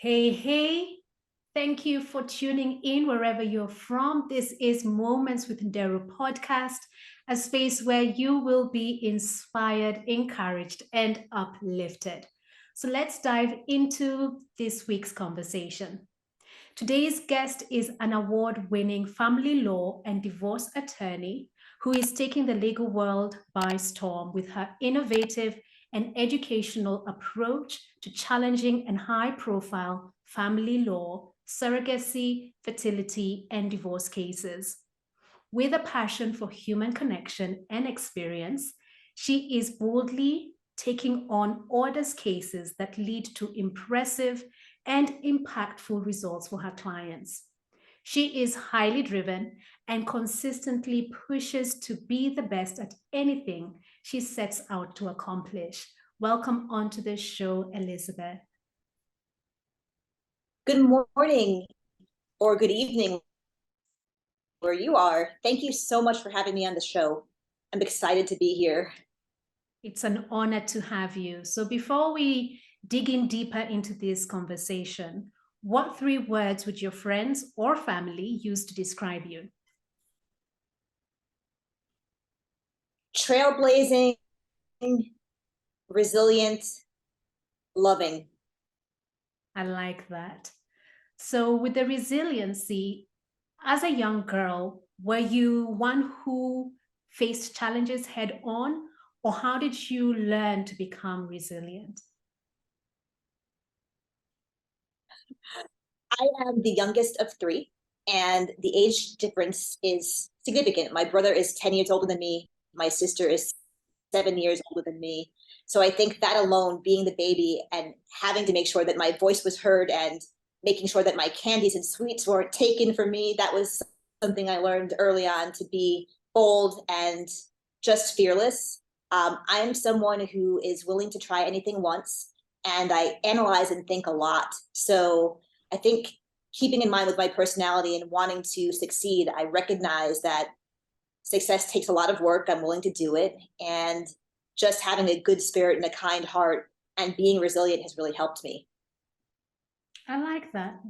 Hey, hey, thank you for tuning in wherever you're from. This is Moments with Nderru podcast, a space where you will be inspired, encouraged, and uplifted. So let's dive into this week's conversation. Today's guest is an award winning family law and divorce attorney who is taking the legal world by storm with her innovative and educational approach to challenging and high profile family law, surrogacy, fertility, and divorce cases. With a passion for human connection and experience, she is boldly taking on orders cases that lead to impressive and impactful results for her clients. She is highly driven and consistently pushes to be the best at anything she sets out to accomplish. Welcome onto the show, Elizabeth. Good morning or good evening where you are. Thank you so much for having me on the show. I'm excited to be here. It's an honor to have you. So before we dig in deeper into this conversation, what three words would your friends or family use to describe you? Trailblazing, resilient, loving. I like that. So, with the resiliency, as a young girl, were you one who faced challenges head on, or how did you learn to become resilient? I am the youngest of three, and the age difference is significant. My brother is 10 years older than me. My sister is 7 years older than me. So I think that alone, being the baby and having to make sure that my voice was heard and making sure that my candies and sweets weren't taken from me, that was something I learned early on, to be bold and just fearless. I'm someone who is willing to try anything once, and I analyze and think a lot. So I think keeping in mind with my personality and wanting to succeed, I recognize that success takes a lot of work. I'm willing to do it. And just having a good spirit and a kind heart and being resilient has really helped me. I like that.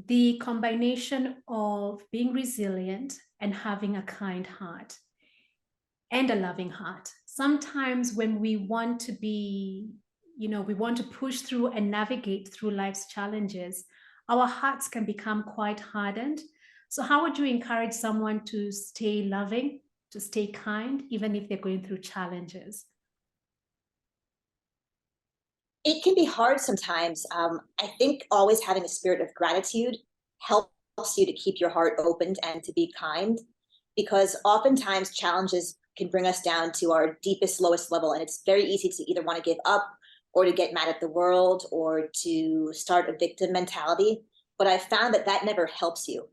The combination of being resilient and having a kind heart and a loving heart. Sometimes when we want to be, we want to push through and navigate through life's challenges, our hearts can become quite hardened. So, how would you encourage someone to stay loving, to stay kind, even if they're going through challenges? It can be hard sometimes. I think always having a spirit of gratitude helps you to keep your heart opened and to be kind, because oftentimes challenges can bring us down to our deepest, lowest level. And it's very easy to either want to give up or to get mad at the world or to start a victim mentality. But I found that that never helps you.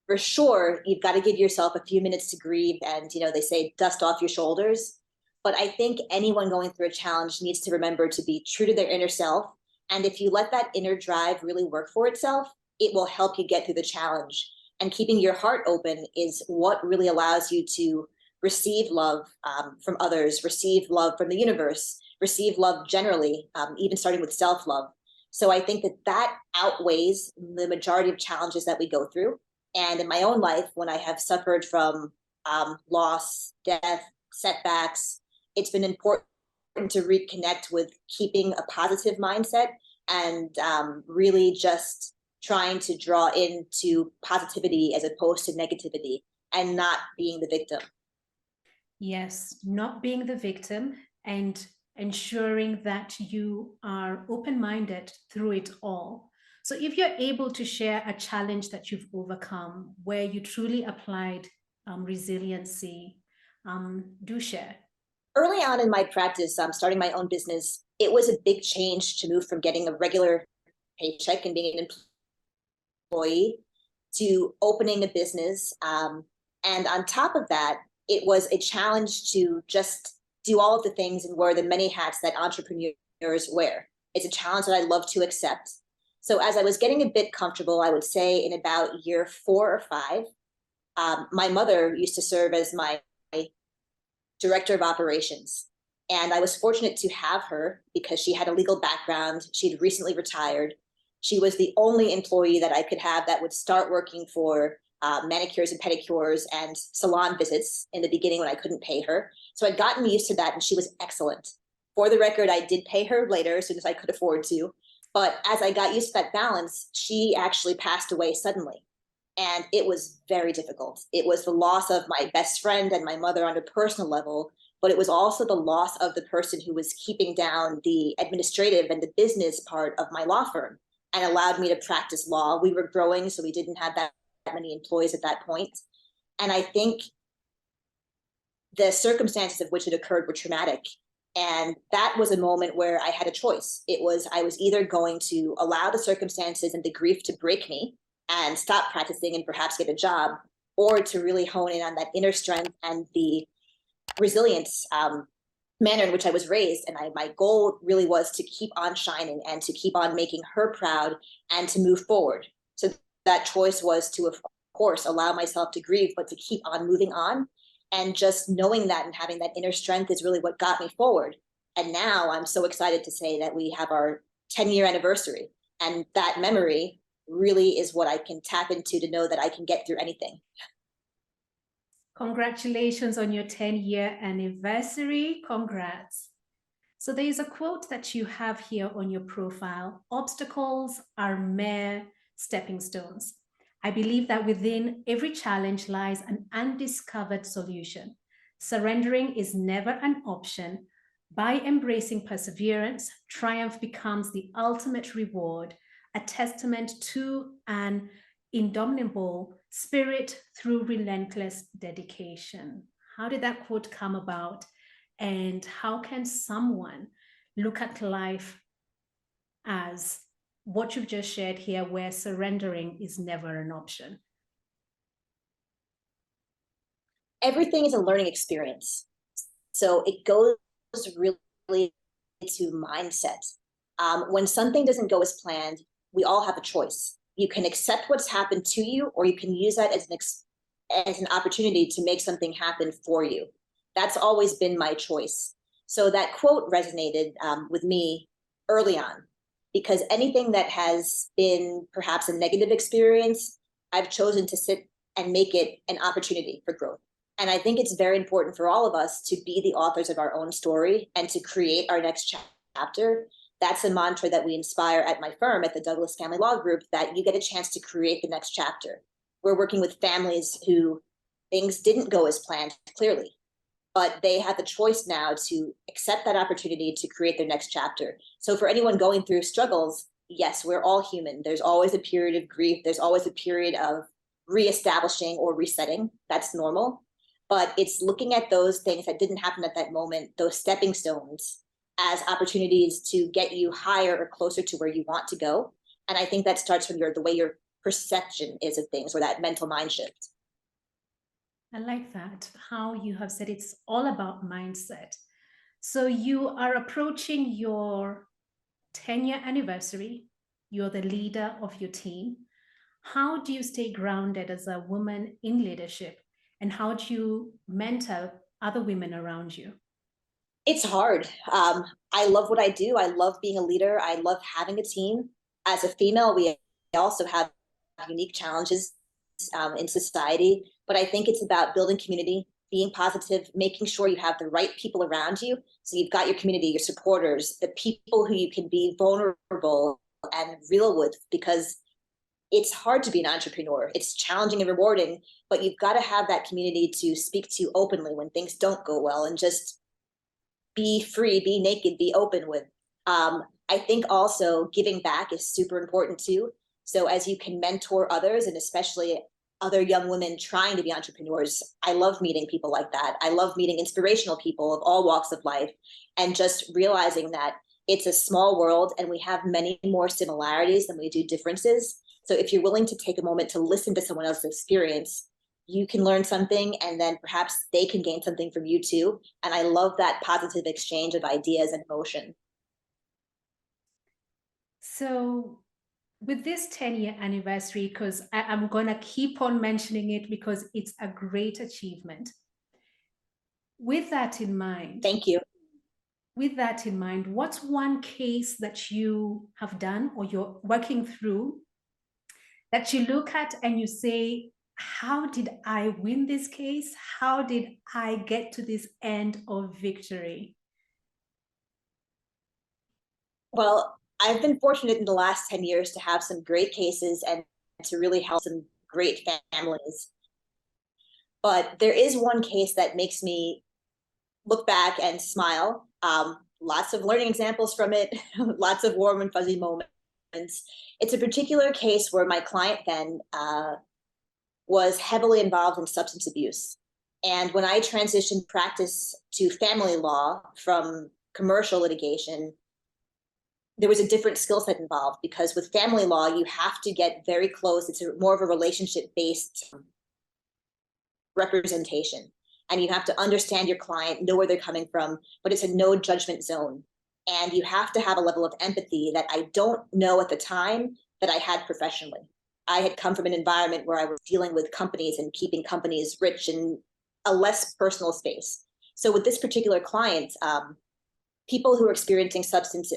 For sure, you've got to give yourself a few minutes to grieve and, they say dust off your shoulders. But I think anyone going through a challenge needs to remember to be true to their inner self. And if you let that inner drive really work for itself, it will help you get through the challenge. And keeping your heart open is what really allows you to receive love from others, receive love from the universe, receive love generally, even starting with self-love. So I think that that outweighs the majority of challenges that we go through. And in my own life, when I have suffered from loss, death, setbacks, it's been important to reconnect with keeping a positive mindset and really just trying to draw into positivity as opposed to negativity and not being the victim. Yes, not being the victim and ensuring that you are open minded through it all. So, if you're able to share a challenge that you've overcome where you truly applied resiliency, do share. Early on in my practice, starting my own business, it was a big change to move from getting a regular paycheck and being an employee to opening a business. And on top of that, it was a challenge to just do all of the things and wear the many hats that entrepreneurs wear. It's a challenge that I love to accept. So as I was getting a bit comfortable, I would say in about year 4 or 5, my mother used to serve as my director of operations. And I was fortunate to have her because she had a legal background. She'd recently retired. She was the only employee that I could have that would start working for manicures and pedicures and salon visits in the beginning when I couldn't pay her. So I'd gotten used to that, and she was excellent. For the record, I did pay her later as soon as I could afford to. But as I got used to that balance, she actually passed away suddenly. And it was very difficult. It was the loss of my best friend and my mother on a personal level, but it was also the loss of the person who was keeping down the administrative and the business part of my law firm and allowed me to practice law. We were growing, so we didn't have that many employees at that point. And I think the circumstances of which it occurred were traumatic. And that was a moment where I had a choice. I was either going to allow the circumstances and the grief to break me and stop practicing and perhaps get a job, or to really hone in on that inner strength and the resilience manner in which I was raised. And my goal really was to keep on shining and to keep on making her proud and to move forward. So that choice was to, of course, allow myself to grieve, but to keep on moving on. And just knowing that and having that inner strength is really what got me forward. And now I'm so excited to say that we have our 10-year anniversary. And that memory really is what I can tap into to know that I can get through anything. Congratulations on your 10-year anniversary. Congrats. So there is a quote that you have here on your profile: obstacles are mere stepping stones. I believe that within every challenge lies an undiscovered solution. Surrendering is never an option. By embracing perseverance, triumph becomes the ultimate reward, a testament to an indomitable spirit through relentless dedication. How did that quote come about? And how can someone look at life as what you've just shared here, where surrendering is never an option? Everything is a learning experience. So it goes really to mindset. When something doesn't go as planned, we all have a choice. You can accept what's happened to you, or you can use that as an opportunity to make something happen for you. That's always been my choice. So that quote resonated with me early on, because anything that has been perhaps a negative experience, I've chosen to sit and make it an opportunity for growth. And I think it's very important for all of us to be the authors of our own story and to create our next chapter. That's a mantra that we inspire at my firm, at the Douglas Family Law Group, that you get a chance to create the next chapter. We're working with families who things didn't go as planned, clearly, but they have the choice now to accept that opportunity to create their next chapter. So for anyone going through struggles, yes, we're all human. There's always a period of grief. There's always a period of reestablishing or resetting. That's normal. But it's looking at those things that didn't happen at that moment, those stepping stones, as opportunities to get you higher or closer to where you want to go. And I think that starts from the way your perception is of things, or that mental mind shift. I like that, how you have said it's all about mindset. So you are approaching your 10-year anniversary. You're the leader of your team. How do you stay grounded as a woman in leadership? And how do you mentor other women around you? It's hard. I love what I do. I love being a leader. I love having a team. As a female, we also have unique challenges in society, but I think it's about building community, being positive, making sure you have the right people around you. So you've got your community, your supporters, the people who you can be vulnerable and real with, because it's hard to be an entrepreneur. It's challenging and rewarding, but you've got to have that community to speak to openly when things don't go well, and just be free, be naked, be open with. I think also giving back is super important too. So as you can mentor others, and especially other young women trying to be entrepreneurs, I love meeting people like that. I love meeting inspirational people of all walks of life, and just realizing that it's a small world and we have many more similarities than we do differences. So if you're willing to take a moment to listen to someone else's experience, you can learn something, and then perhaps they can gain something from you too. And I love that positive exchange of ideas and emotion. So with this 10-year anniversary, because I'm going to keep on mentioning it because it's a great achievement. With that in mind, Thank you. with that in mind, what's one case that you have done or you're working through that you look at and you say, how did I win this case? How did I get to this end of victory? Well, I've been fortunate in the last 10 years to have some great cases and to really help some great families. But there is one case that makes me look back and smile. Lots of learning examples from it, lots of warm and fuzzy moments. It's a particular case where my client then was heavily involved in substance abuse. And when I transitioned practice to family law from commercial litigation, there was a different skill set involved because with family law, you have to get very close. It's more of a relationship based representation. And you have to understand your client, know where they're coming from, but it's a no judgment zone. And you have to have a level of empathy that I don't know at the time that I had professionally. I had come from an environment where I was dealing with companies and keeping companies rich in a less personal space. So with this particular client, people who are experiencing substance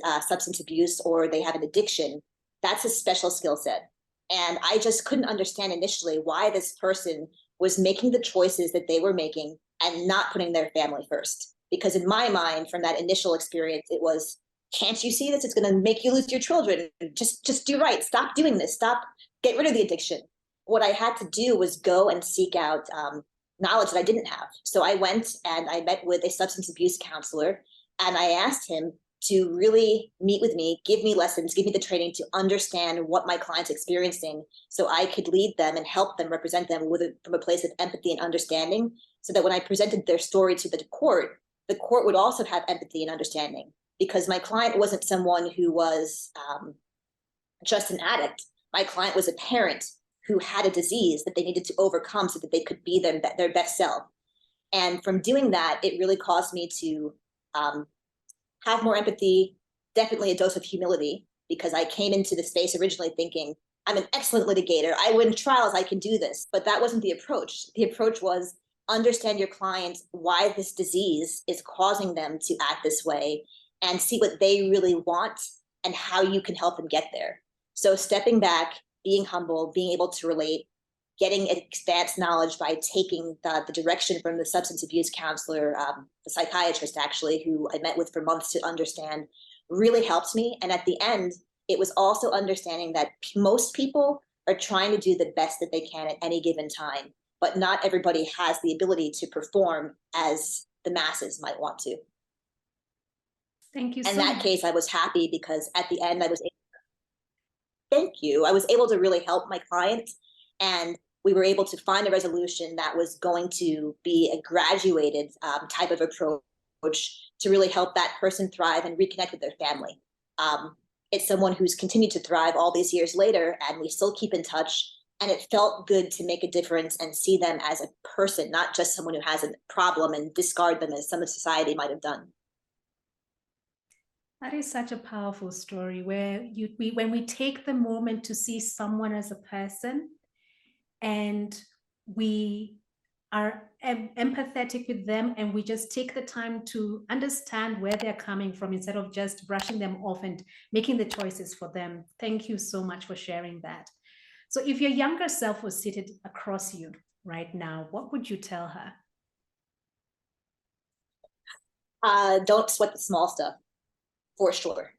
abuse or they have an addiction, that's a special skill set. And I just couldn't understand initially why this person was making the choices that they were making and not putting their family first. Because in my mind, from that initial experience, it was, can't you see this? It's going to make you lose your children. Just do right. Stop doing this. Stop. Get rid of the addiction. What I had to do was go and seek out knowledge that I didn't have. So I went and I met with a substance abuse counselor, and I asked him to really meet with me, give me lessons, give me the training to understand what my client's experiencing so I could lead them and help them represent them from a place of empathy and understanding, so that when I presented their story to the court would also have empathy and understanding, because my client wasn't someone who was just an addict. My client was a parent who had a disease that they needed to overcome so that they could be their best self. And from doing that, it really caused me to have more empathy, definitely a dose of humility, because I came into the space originally thinking, I'm an excellent litigator. I win trials. I can do this. But that wasn't the approach. The approach was understand your client, why this disease is causing them to act this way, and see what they really want and how you can help them get there. So stepping back, being humble, being able to relate, getting advanced knowledge by taking the direction from the substance abuse counselor, the psychiatrist actually, who I met with for months to understand, really helped me. And at the end, it was also understanding that most people are trying to do the best that they can at any given time, but not everybody has the ability to perform as the masses might want to. Thank you In so that much. case, I was happy because at the end, thank you. I was able to really help my client, and we were able to find a resolution that was going to be a graduated type of approach to really help that person thrive and reconnect with their family. It's someone who's continued to thrive all these years later, and we still keep in touch. And it felt good to make a difference and see them as a person, not just someone who has a problem and discard them as some of society might have done. That is such a powerful story where when we take the moment to see someone as a person and we are empathetic with them and we just take the time to understand where they're coming from instead of just brushing them off and making the choices for them. Thank you so much for sharing that. So if your younger self was seated across you right now, what would you tell her? Don't sweat the small stuff, for sure.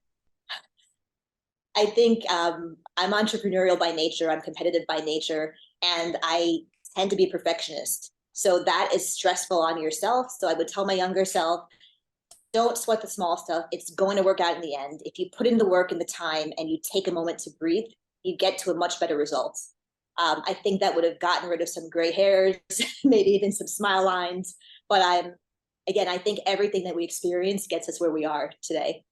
I think I'm entrepreneurial by nature. I'm competitive by nature, and I tend to be a perfectionist. So that is stressful on yourself. So I would tell my younger self, don't sweat the small stuff. It's going to work out in the end. If you put in the work and the time and you take a moment to breathe, you get to a much better result. I think that would have gotten rid of some gray hairs, maybe even some smile lines. But I think everything that we experience gets us where we are today.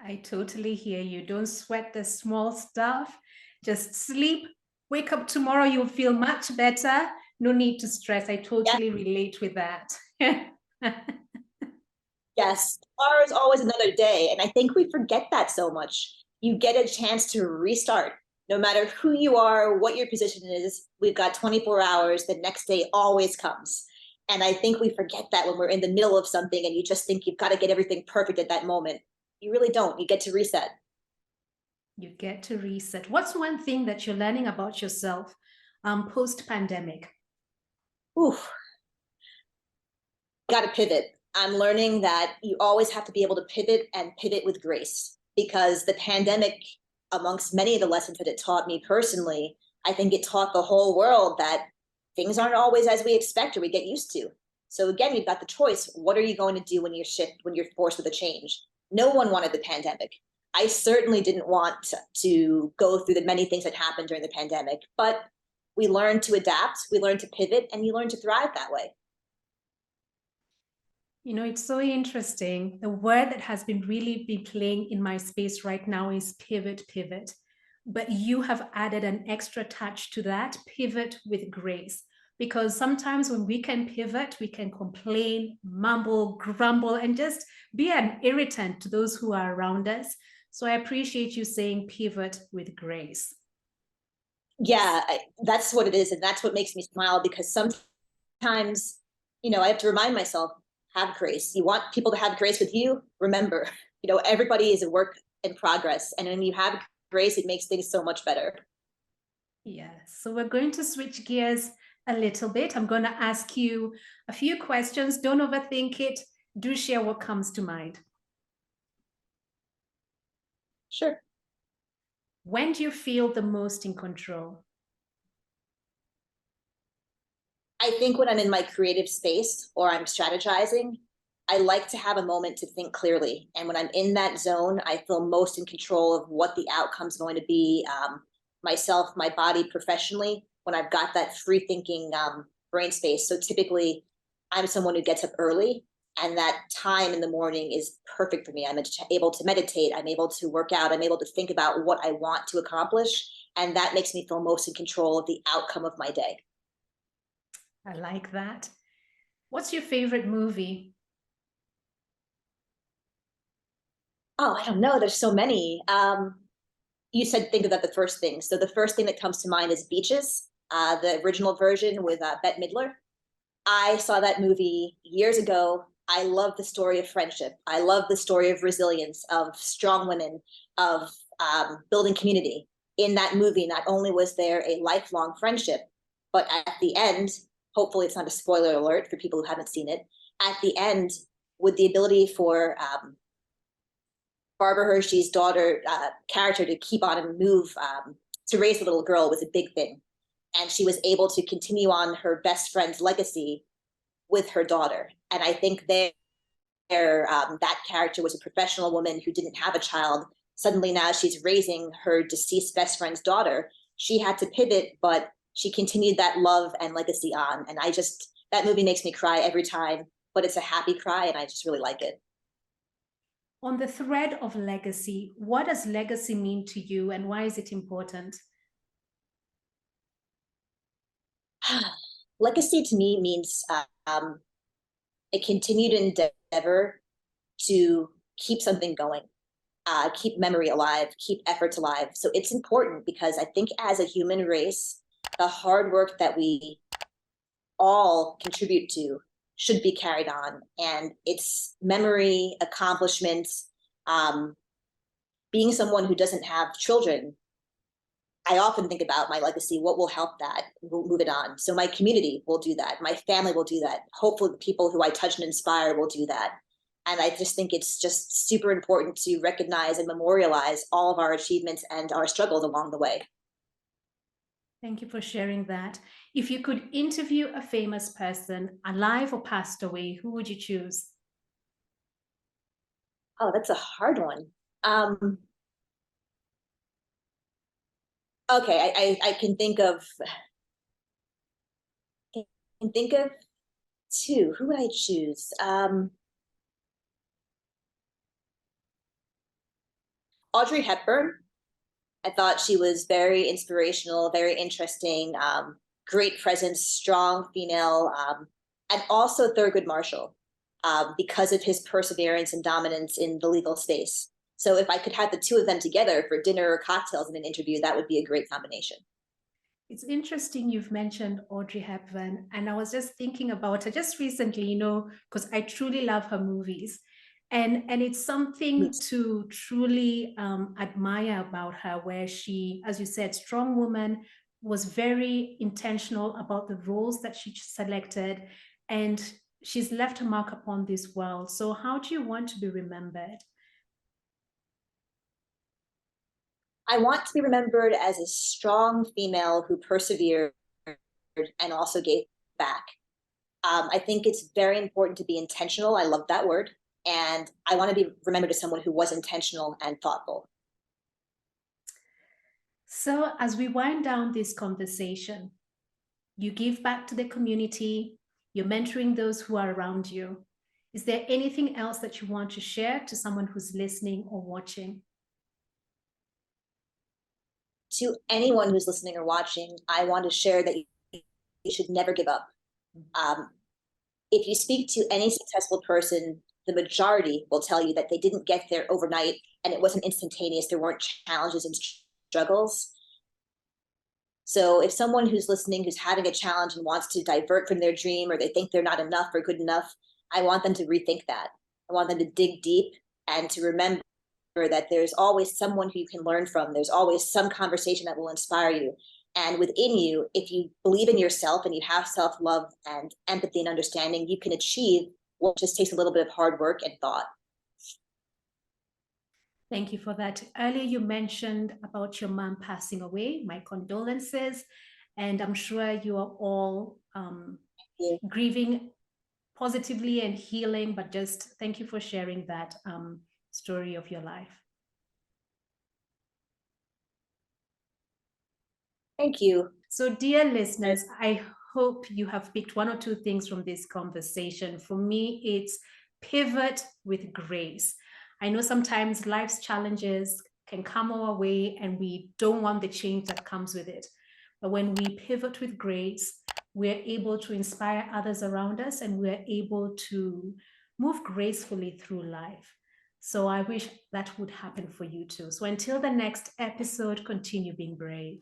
I totally hear you. Don't sweat the small stuff. Just sleep. Wake up tomorrow. You'll feel much better. No need to stress. I Yeah. totally relate with that. Yes, tomorrow is always another day. And I think we forget that so much. You get a chance to restart. No matter who you are, what your position is, we've got 24 hours. The next day always comes. And I think we forget that when we're in the middle of something and you just think you've got to get everything perfect at that moment. You really don't. You get to reset. You get to reset. What's one thing that you're learning about yourself post-pandemic? Ooh, got to pivot. I'm learning that you always have to be able to pivot and pivot with grace, because the pandemic, amongst many of the lessons that it taught me personally, I think it taught the whole world that things aren't always as we expect or we get used to. So again, you've got the choice. What are you going to do when you're forced with a change? No one wanted the pandemic. I certainly didn't want to go through the many things that happened during the pandemic, but we learned to adapt, we learned to pivot, and you learn to thrive that way. You know, it's so interesting. The word that has been really been playing in my space right now is pivot, pivot. But you have added an extra touch to that, pivot with grace. Because sometimes when we can pivot, we can complain, mumble, grumble, and just be an irritant to those who are around us. So I appreciate you saying pivot with grace. Yeah, that's what it is. And that's what makes me smile, because sometimes, I have to remind myself, have grace. You want people to have grace with you? Remember, everybody is a work in progress. And when you have grace, it makes things so much better. Yes. So we're going to switch gears a little bit. I'm going to ask you a few questions. Don't overthink it. Do share what comes to mind. Sure. When do you feel the most in control? I think when I'm in my creative space or I'm strategizing, I like to have a moment to think clearly. And when I'm in that zone, I feel most in control of what the outcome's going to be, myself, my body, professionally, when I've got that free thinking brain space. So typically, I'm someone who gets up early, and that time in the morning is perfect for me. I'm able to meditate, I'm able to work out, I'm able to think about what I want to accomplish. And that makes me feel most in control of the outcome of my day. I like that. What's your favorite movie? Oh, I don't know. There's so many. You said think about the first thing. So the first thing that comes to mind is Beaches, the original version with Bette Midler. I saw that movie years ago. I love the story of friendship. I love the story of resilience, of strong women, of building community. In that movie, not only was there a lifelong friendship, but at the end, hopefully it's not a spoiler alert for people who haven't seen it, at the end, with the ability for Barbara Hershey's daughter character to keep on and move to raise the little girl was a big thing. And she was able to continue on her best friend's legacy with her daughter. And I think that character was a professional woman who didn't have a child. Suddenly now she's raising her deceased best friend's daughter. She had to pivot, but she continued that love and legacy on. And that movie makes me cry every time, but it's a happy cry, and I just really like it. On the thread of legacy, what does legacy mean to you and why is it important? Legacy to me means a continued endeavor to keep something going, keep memory alive, keep efforts alive. So it's important because I think as a human race, the hard work that we all contribute to should be carried on. And it's memory, accomplishments, being someone who doesn't have children. I often think about my legacy, what will help that, we'll move it on. So my community will do that. My family will do that. Hopefully the people who I touch and inspire will do that. And I just think it's just super important to recognize and memorialize all of our achievements and our struggles along the way. Thank you for sharing that. If you could interview a famous person, alive or passed away, who would you choose? Oh, that's a hard one. Okay, I can think of two. Who would I choose? Audrey Hepburn. I thought she was very inspirational, very interesting, great presence, strong female, and also Thurgood Marshall, because of his perseverance and dominance in the legal space. So if I could have the two of them together for dinner or cocktails in an interview, that would be a great combination. It's interesting you've mentioned Audrey Hepburn, and I was just thinking about her just recently, because I truly love her movies. And it's something to truly admire about her, where she, as you said, strong woman, was very intentional about the roles that she selected, and she's left a mark upon this world. So how do you want to be remembered? I want to be remembered as a strong female who persevered and also gave back. I think it's very important to be intentional. I love that word. And I want to be remembered as someone who was intentional and thoughtful. So as we wind down this conversation, you give back to the community, you're mentoring those who are around you. Is there anything else that you want to share to someone who's listening or watching? To anyone who's listening or watching, I want to share that you should never give up. If you speak to any successful person, the majority will tell you that they didn't get there overnight and it wasn't instantaneous. There weren't challenges and struggles. So if someone who's listening, who's having a challenge and wants to divert from their dream, or they think they're not enough or good enough, I want them to rethink that. I want them to dig deep and to remember that there's always someone who you can learn from. There's always some conversation that will inspire you. And within you, if you believe in yourself and you have self-love and empathy and understanding, you can achieve what just takes a little bit of hard work and thought. Thank you for that. Earlier, you mentioned about your mom passing away. My condolences. And I'm sure you are all grieving positively and healing, but just thank you for sharing that story of your life. Thank you. So, dear listeners, I hope you have picked one or two things from this conversation. For me, it's pivot with grace. I know sometimes life's challenges can come our way and we don't want the change that comes with it. But when we pivot with grace, we're able to inspire others around us and we're able to move gracefully through life. So I wish that would happen for you too. So until the next episode, continue being brave.